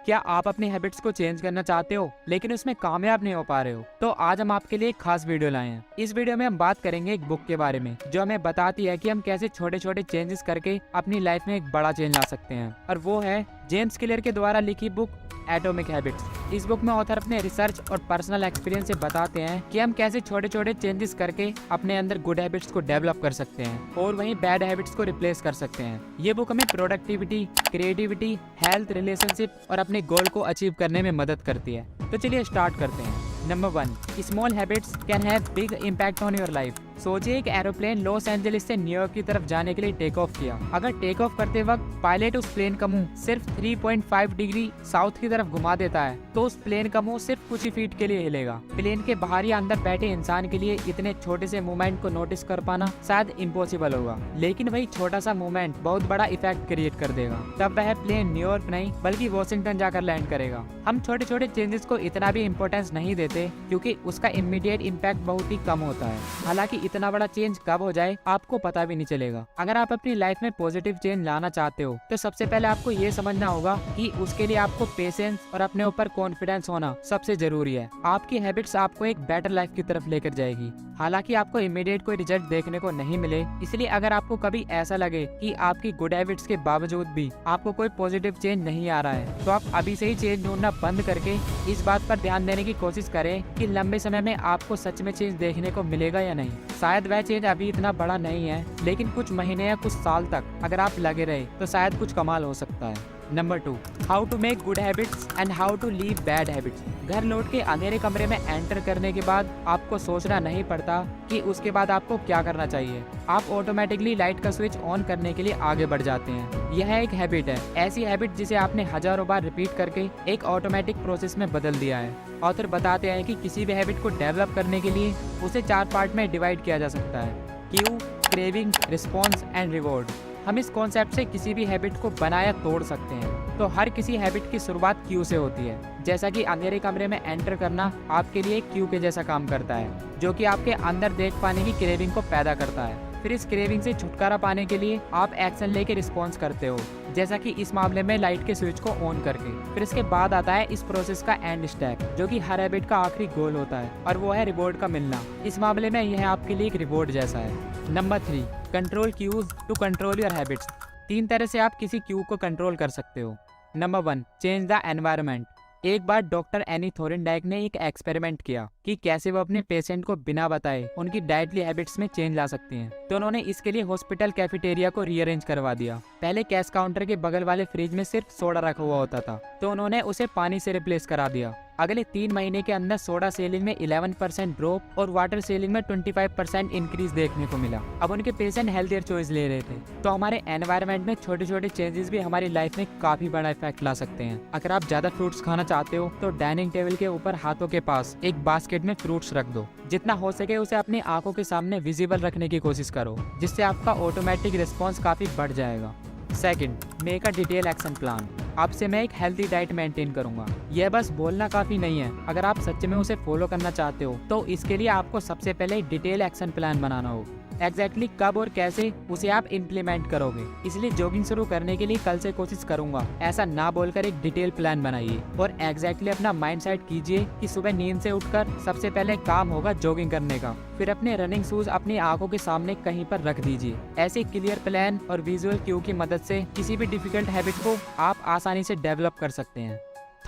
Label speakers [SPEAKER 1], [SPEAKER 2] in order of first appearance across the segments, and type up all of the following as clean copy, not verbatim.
[SPEAKER 1] क्या आप अपनी हैबिट्स को चेंज करना चाहते हो लेकिन उसमें कामयाब नहीं हो पा रहे हो? तो आज हम आपके लिए एक खास वीडियो लाए हैं। इस वीडियो में हम बात करेंगे एक बुक के बारे में जो हमें बताती है कि हम कैसे छोटे छोटे चेंजेस करके अपनी लाइफ में एक बड़ा चेंज ला सकते हैं, और वो है जेम्स क्लियर के द्वारा लिखी बुक एटॉमिक हैबिट्स। इस बुक में ऑथर अपने रिसर्च और पर्सनल एक्सपीरियंस से बताते हैं कि हम कैसे छोटे छोटे चेंजेस करके अपने अंदर गुड हैबिट्स को डेवलप कर सकते हैं और वहीं बैड हैबिट्स को रिप्लेस कर सकते हैं। ये बुक हमें प्रोडक्टिविटी, क्रिएटिविटी, हेल्थ, रिलेशनशिप और अपने गोल को अचीव करने में मदद करती है। तो चलिए स्टार्ट करते हैं। Number 1, small habits can have big impact on your life. सोचिए एक एरोप्लेन लॉस एंजलिस से न्यूयॉर्क की तरफ जाने के लिए टेक ऑफ किया। अगर टेक ऑफ करते वक्त पायलट उस प्लेन का मुंह सिर्फ 3.5 डिग्री साउथ की तरफ घुमा देता है तो उस प्लेन का मुंह सिर्फ कुछ ही फीट के लिए हिलेगा। प्लेन के बाहर या अंदर बैठे इंसान के लिए इतने छोटे से मूवमेंट को नोटिस कर पाना शायद इम्पॉसिबल होगा, लेकिन वही छोटा सा मूवमेंट बहुत बड़ा इफेक्ट क्रिएट कर देगा। तब वह प्लेन न्यूयॉर्क नहीं बल्कि वॉशिंगटन जाकर लैंड करेगा। हम छोटे छोटे चेंजेस को इतना भी इम्पोर्टेंस नहीं देते क्योंकि उसका इमीडिएट इम्पैक्ट बहुत ही कम होता है। हालांकि इतना बड़ा चेंज कब हो जाए आपको पता भी नहीं चलेगा। अगर आप अपनी लाइफ में पॉजिटिव चेंज लाना चाहते हो तो सबसे पहले आपको ये समझना होगा कि उसके लिए आपको पेशेंस और अपने ऊपर कॉन्फिडेंस होना सबसे जरूरी है। आपकी हैबिट्स आपको एक बेटर लाइफ की तरफ लेकर जाएगी। हालांकि आपको इमीडिएट कोई रिजल्ट देखने को नहीं मिले, इसलिए अगर आपको कभी ऐसा लगे कि आपकी गुड हैबिट्स के बावजूद भी आपको कोई पॉजिटिव चेंज नहीं आ रहा है तो आप अभी से ही चेंज ढूंढना बंद करके इस बात पर ध्यान देने की कोशिश करें कि लंबे समय में आपको सच में चेंज देखने को मिलेगा या नहीं। शायद वह चेंज अभी इतना बड़ा नहीं है, लेकिन कुछ महीने या कुछ साल तक अगर आप लगे रहे तो शायद कुछ कमाल हो सकता है। Number 2, how to make good habits and how to leave bad habits. घर लौट के अंधेरे कमरे में एंटर करने के बाद आपको सोचना नहीं पड़ता कि उसके बाद आपको क्या करना चाहिए। आप ऑटोमेटिकली लाइट का स्विच ऑन करने के लिए आगे बढ़ जाते हैं। यह एक हैबिट है, ऐसी हैबिट जिसे आपने हजारों बार रिपीट करके एक ऑटोमेटिक प्रोसेस में बदल दिया है। ऑथर बताते हैं कि किसी भी हैबिट को डेवलप करने के लिए उसे 4 पार्ट में डिवाइड किया जा सकता है: Q, craving, response and reward. हम इस कॉन्सेप्ट से किसी भी हैबिट को बनाया तोड़ सकते हैं। तो हर किसी हैबिट की शुरुआत क्यू से होती है। जैसा कि अंधेरे कमरे में एंटर करना आपके लिए क्यू के जैसा काम करता है, जो कि आपके अंदर देख पाने की क्रेविंग को पैदा करता है। फिर इस क्रेविंग से छुटकारा पाने के लिए आप एक्शन लेके रिस्पॉन्स करते हो, जैसा कि इस मामले में लाइट के स्विच को ऑन करके। फिर इसके बाद आता है इस प्रोसेस का एंड स्टेप, जो कि हर हैबिट का आखिरी गोल होता है, और वो है रिवॉर्ड का मिलना। इस मामले में यह आपके लिए एक रिवॉर्ड जैसा है। Number 3, control cues to control your habits. 3 तरह से आप किसी क्यू को कंट्रोल कर सकते हो। Number 1, change the environment. एक बार डॉक्टर एनी थोरेनडाइक ने एक एक्सपेरिमेंट किया कि कैसे वो अपने पेशेंट को बिना बताए उनकी डाइटरी हैबिट्स में चेंज ला सकते हैं। तो उन्होंने इसके लिए हॉस्पिटल कैफेटेरिया को रीअरेंज करवा दिया। पहले कैश काउंटर के बगल वाले फ्रिज में सिर्फ सोडा रखा हुआ होता था, तो उन्होंने उसे पानी से रिप्लेस करा दिया। अगले 3 महीने के अंदर सोडा सेलिंग में 11% ड्रॉप और वाटर सेलिंग में 25% इंक्रीज देखने को मिला। अब उनके पेशेंट हेल्थियर चॉइस ले रहे थे। तो हमारे एनवायरनमेंट में छोटे छोटे चेंजेस भी हमारी लाइफ में काफी बड़ा इफेक्ट ला सकते हैं। अगर आप ज्यादा फ्रूट्स खाना चाहते हो तो डाइनिंग टेबल के ऊपर हाथों के पास एक बास्केट में फ्रूट्स रख दो। जितना हो सके उसे अपनी आंखों के सामने विजिबल रखने की कोशिश करो, जिससे आपका ऑटोमेटिक रिस्पॉन्स काफी बढ़ जाएगा। Second, make a detail action plan. अब से मैं एक हेल्थी डाइट मेंटेन करूंगा। यह बस बोलना काफी नहीं है। अगर आप सच में उसे फॉलो करना चाहते हो तो इसके लिए आपको सबसे पहले डिटेल एक्शन प्लान बनाना होगा। एग्जैक्टली कब और कैसे उसे आप इम्प्लीमेंट करोगे। इसलिए जॉगिंग शुरू करने के लिए कल से कोशिश करूंगा, ऐसा ना बोलकर एक डिटेल प्लान बनाइए और एग्जैक्टली अपना माइंड सेट कीजिए कि सुबह नींद से उठकर सबसे पहले काम होगा जॉगिंग करने का। फिर अपने रनिंग शूज अपनी आंखों के सामने कहीं पर रख दीजिए। ऐसे क्लियर प्लान और विजुअल क्यू की मदद से किसी भी डिफिकल्ट हैबिट को आप आसानी से डेवलप कर सकते हैं।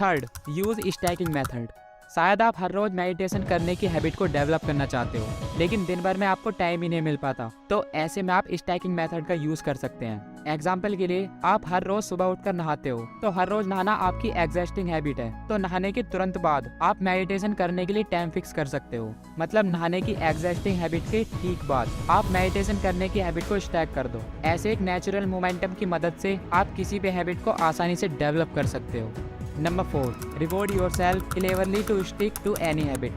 [SPEAKER 1] Third, use stacking method. शायद आप हर रोज मेडिटेशन करने की हैबिट को डेवलप करना चाहते हो, लेकिन दिन भर में आपको टाइम ही नहीं मिल पाता। तो ऐसे में आप स्टैकिंग मेथड का यूज कर सकते हैं। एग्जाम्पल के लिए, आप हर रोज सुबह उठकर नहाते हो, तो हर रोज नहाना आपकी एग्जिस्टिंग हैबिट है। तो नहाने के तुरंत बाद आप मेडिटेशन करने के लिए टाइम फिक्स कर सकते हो। मतलब नहाने की एग्जिस्टिंग हैबिट के ठीक बाद आप मेडिटेशन करने की हैबिट को स्टैक कर दो। ऐसे एक नेचुरल मोमेंटम की मदद से आप किसी भी हैबिट को आसानी से डेवलप कर सकते हो। Number 4, reward yourself cleverly to stick to any habit.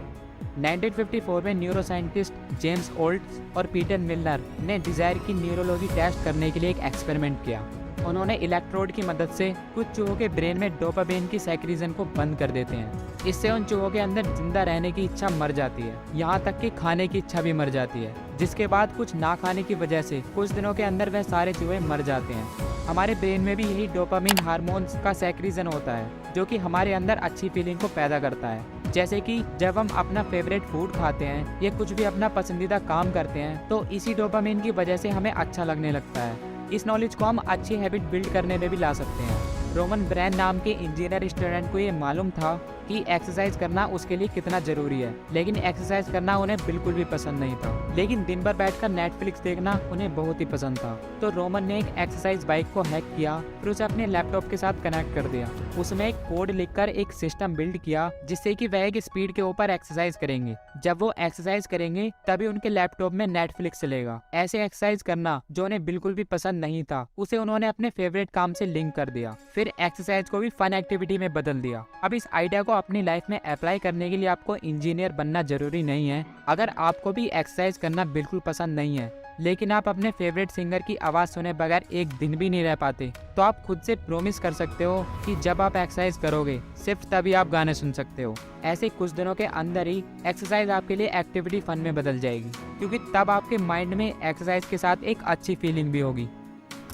[SPEAKER 1] 1954 में न्यूरोसाइंटिस्ट जेम्स ओल्ट्स और पीटर मिलनर ने डिजायर की न्यूरोलॉजी टेस्ट करने के लिए एक एक्सपेरिमेंट किया। उन्होंने इलेक्ट्रोड की मदद से कुछ चूहों के ब्रेन में डोपामिन की सेक्रीजन को बंद कर देते हैं। इससे उन चूहों के अंदर जिंदा रहने की इच्छा मर जाती है, यहाँ तक कि खाने की इच्छा भी मर जाती है, जिसके बाद कुछ ना खाने की वजह से कुछ दिनों के अंदर वह सारे चूहे मर जाते हैं। हमारे ब्रेन में भी यही डोपामिन हार्मोन्स का सेक्रीजन होता है, जो कि हमारे अंदर अच्छी फीलिंग को पैदा करता है। जैसे कि जब हम अपना फेवरेट फूड खाते हैं या कुछ भी अपना पसंदीदा काम करते हैं, तो इसी डोपामिन की वजह से हमें अच्छा लगने लगता है। इस नॉलेज को हम अच्छी हैबिट बिल्ड करने में भी ला सकते हैं। रोमन ब्रैन नाम के इंजीनियर स्टूडेंट को ये मालूम था कि एक्सरसाइज करना उसके लिए कितना जरूरी है, लेकिन एक्सरसाइज करना उन्हें बिल्कुल भी पसंद नहीं था। लेकिन दिन भर बैठकर नेटफ्लिक्स देखना उन्हें बहुत ही पसंद था। तो रोमन ने एक एक्सरसाइज बाइक को हैक किया, फिर उसे अपने लैपटॉप के साथ कनेक्ट कर दिया। उसमें एक कोड लिखकर एक सिस्टम बिल्ड किया जिससे कि वह एक स्पीड के ऊपर एक्सरसाइज करेंगे। जब वो एक्सरसाइज करेंगे तभी उनके लैपटॉप में नेटफ्लिक्स चलेगा। ऐसे एक्सरसाइज करना जो उन्हें बिल्कुल भी पसंद नहीं था, उसे उन्होंने अपने फेवरेट काम से लिंक कर दिया। फिर एक्सरसाइज को भी फन एक्टिविटी में बदल दिया। अब इस आइडिया को अपनी लाइफ में अप्लाई करने के लिए आपको इंजीनियर बनना जरूरी नहीं है। अगर आपको भी एक्सरसाइज करना बिल्कुल पसंद नहीं है, लेकिन आप अपने फेवरेट सिंगर की आवाज सुने बगैर एक दिन भी नहीं रह पाते, तो आप खुद से प्रॉमिस कर सकते हो कि जब आप एक्सरसाइज करोगे सिर्फ तभी आप गाने सुन सकते हो। ऐसे कुछ दिनों के अंदर ही एक्सरसाइज आपके लिए एक्टिविटी फन में बदल जाएगी, क्योंकि तब आपके माइंड में एक्सरसाइज के साथ एक अच्छी फीलिंग भी होगी।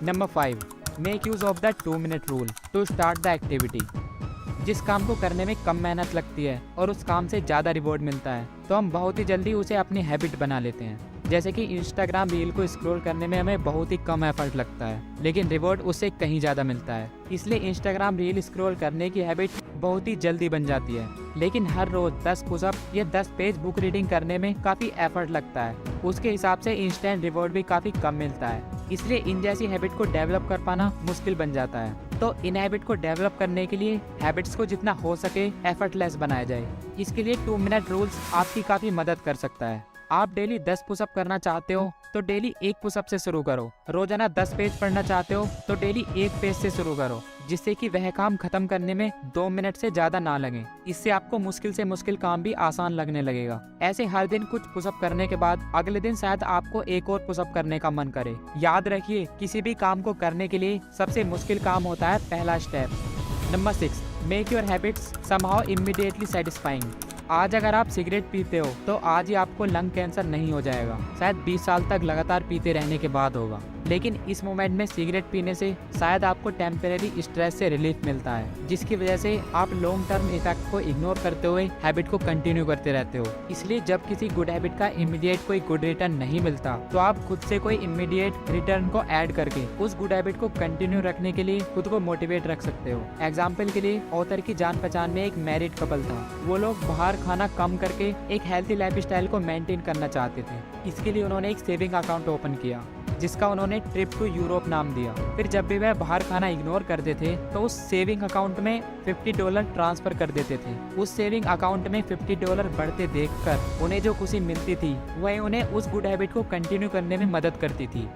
[SPEAKER 1] Number 5, make use of the 2 minute rule to start the activity. जिस काम को करने में कम मेहनत लगती है और उस काम से ज़्यादा रिवॉर्ड मिलता है, तो हम बहुत ही जल्दी उसे अपनी हैबिट बना लेते हैं। जैसे कि इंस्टाग्राम रील को स्क्रॉल करने में हमें बहुत ही कम एफर्ट लगता है, लेकिन रिवॉर्ड उससे कहीं ज़्यादा मिलता है। इसलिए इंस्टाग्राम रील स्क्रॉल करने की हैबिट बहुत ही जल्दी बन जाती है। लेकिन हर रोज 10 पुशअप या 10 पेज बुक रीडिंग करने में काफ़ी एफर्ट लगता है। उसके हिसाब से इंस्टेंट रिवॉर्ड भी काफ़ी कम मिलता है। इसलिए इन जैसी हैबिट को डेवलप कर पाना मुश्किल बन जाता है। तो इन हैबिट को डेवलप करने के लिए हैबिट्स को जितना हो सके एफर्टलेस बनाया जाए। इसके लिए 2 मिनट रूल्स आपकी काफ़ी मदद कर सकता है। आप डेली 10 पुशअप करना चाहते हो तो डेली 1 पुशअप से शुरू करो। रोजाना 10 पेज पढ़ना चाहते हो तो डेली 1 पेज से शुरू करो, जिससे कि वह काम खत्म करने में 2 मिनट से ज्यादा ना लगे। इससे आपको मुश्किल से मुश्किल काम भी आसान लगने लगेगा। ऐसे हर दिन कुछ पुशअप करने के बाद अगले दिन शायद आपको एक और पुशअप करने का मन करे। याद रखिए, किसी भी काम को करने के लिए सबसे मुश्किल काम होता है पहला step. Number 6, make your habits somehow immediately satisfying. आज अगर आप सिगरेट पीते हो तो आज ही आपको लंग कैंसर नहीं हो जाएगा, शायद 20 साल तक लगातार पीते रहने के बाद होगा। लेकिन इस मोमेंट में सिगरेट पीने से शायद आपको टेम्परेरी स्ट्रेस से रिलीफ मिलता है, जिसकी वजह से आप लॉन्ग टर्म इफेक्ट को इग्नोर करते हुए हैबिट को कंटिन्यू करते रहते हो। इसलिए जब किसी गुड हैबिट का इमीडिएट कोई गुड रिटर्न नहीं मिलता, तो आप खुद से कोई इमीडिएट रिटर्न को ऐड करके उस गुड हैबिट को कंटिन्यू रखने के लिए खुद को मोटिवेट रख सकते हो। एग्जाम्पल के लिए, ऑथर की जान पहचान में एक मैरिड कपल था। वो लोग बाहर खाना कम करके एक हेल्थी लाइफस्टाइल को मेंटेन करना चाहते थे। इसके लिए उन्होंने एक सेविंग अकाउंट ओपन किया, जिसका उन्होंने ट्रिप टू यूरोप नाम दिया। फिर जब भी वह बाहर खाना इग्नोर करते थे तो उस सेविंग अकाउंट में $50 ट्रांसफर कर देते थे। उस सेविंग अकाउंट में $50 बढ़ते देखकर उन्हें जो खुशी मिलती थी, वह उन्हें उस गुड हैबिट को कंटिन्यू करने में मदद करती थी।